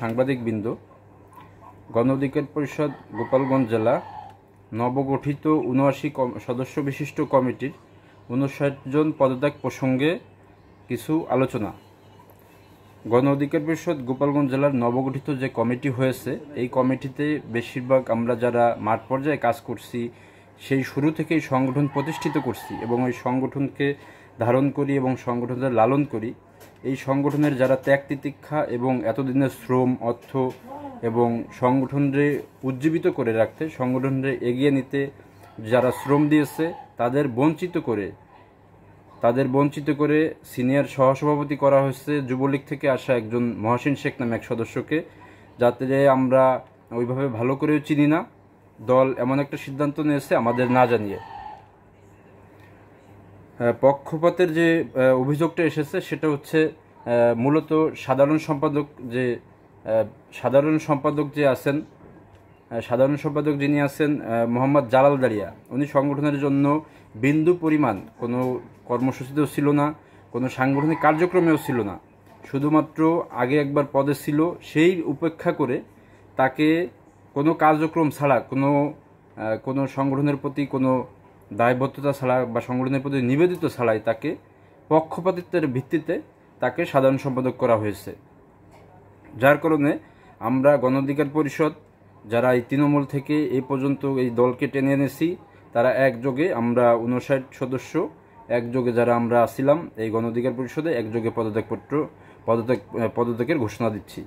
সাংবাদিকবৃন্দ, গণ অধিকার পরিষদ গোপালগঞ্জ জেলা নবগঠিত ৭৯ সদস্য বিশিষ্ট কমিটির ৫৯ জন পদত্যাগ প্রসঙ্গে কিছু আলোচনা। গণ অধিকার পরিষদ গোপালগঞ্জ জেলার নবগঠিত যে কমিটি হয়েছে, এই কমিটিতে বেশিরভাগ আমরা যারা মাঠ পর্যায়ে কাজ করছি, সেই শুরু থেকেই সংগঠন প্রতিষ্ঠিত করছি এবং ওই সংগঠনকে ধারণ করি এবং সংগঠনের লালন করি। এই সংগঠনের যারা ত্যাগ তিতিক্ষা এবং এতদিনের শ্রম, অর্থ এবং সংগঠনকে উজ্জীবিত করে রাখতে, সংগঠনকে এগিয়ে নিতে যারা শ্রম দিয়েছে, তাদের বঞ্চিত করে সিনিয়র সহসভাপতি করা হয়েছে যুবলীগ থেকে আসা একজন মহসিন শেখ নামে এক সদস্যকে, যাতে আমরা ওইভাবে ভালো করেও চিনি না। দল এমন একটা সিদ্ধান্ত নিয়েছে আমাদের না জানিয়ে। পক্ষপাতের যে অভিযোগটা এসেছে সেটা হচ্ছে মূলত সাধারণ সম্পাদক যিনি আছেন মোহাম্মদ জালাল দারিয়া, উনি সংগঠনের জন্য বিন্দু পরিমাণ কোনো কর্মসূচিতেও ছিল না, কোনো সাংগঠনিক কার্যক্রমেও ছিল না। শুধুমাত্র আগে একবার পদে ছিল, সেই উপেক্ষা করে তাকে কোনো কার্যক্রম ছাড়া, কোনো সংগঠনের প্রতি কোনো দায়বদ্ধতা ছাড়া বা সংগঠনের প্রতি নিবেদিত ছাড়াই তাকে পক্ষপাতিত্বের ভিত্তিতে তাকে সাধারণ সম্পাদক করা হয়েছে। যার কারণে আমরা গণ অধিকার পরিষদ যারা এই তৃণমূল থেকে এই পর্যন্ত এই দলকে টেনে এনেছি, তারা একযোগে আমরা ৫৯ সদস্য একযোগে যারা আমরা ছিলাম এই গণ অধিকার পরিষদে একযোগে পদত্যাগের ঘোষণা দিচ্ছি।